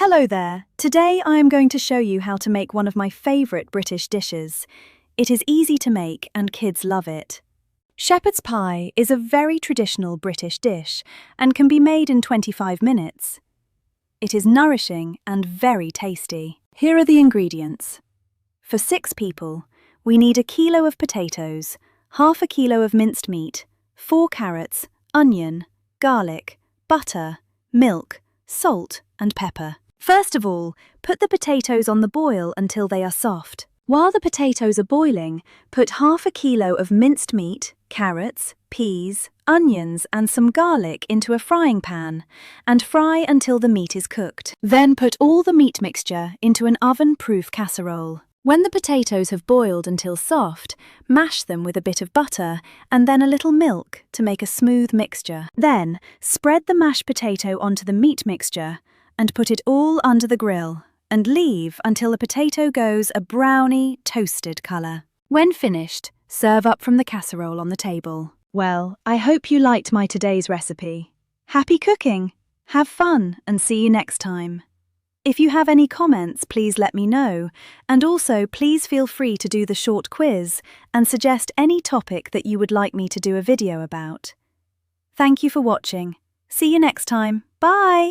Hello there. Today I am going to show you how to make one of my favourite British dishes. It is easy to make and kids love it. Shepherd's pie is a very traditional British dish and can be made in 25 minutes. It is nourishing and very tasty. Here are the ingredients. For 6 people, we need a kilo of potatoes, half a kilo of minced meat, 4 carrots, onion, garlic, butter, milk, salt and pepper. First of all, put the potatoes on the boil until they are soft. While the potatoes are boiling, put half a kilo of minced meat, carrots, peas, onions and some garlic into a frying pan and fry until the meat is cooked. Then put all the meat mixture into an oven-proof casserole. When the potatoes have boiled until soft, mash them with a bit of butter and then a little milk to make a smooth mixture. Then, spread the mashed potato onto the meat mixture and put it all under the grill and leave until the potato goes a browny, toasted colour. When finished, serve up from the casserole on the table. Well, I hope you liked my today's recipe. Happy cooking! Have fun and see you next time. If you have any comments, please let me know, and also please feel free to do the short quiz and suggest any topic that you would like me to do a video about. Thank you for watching. See you next time. Bye!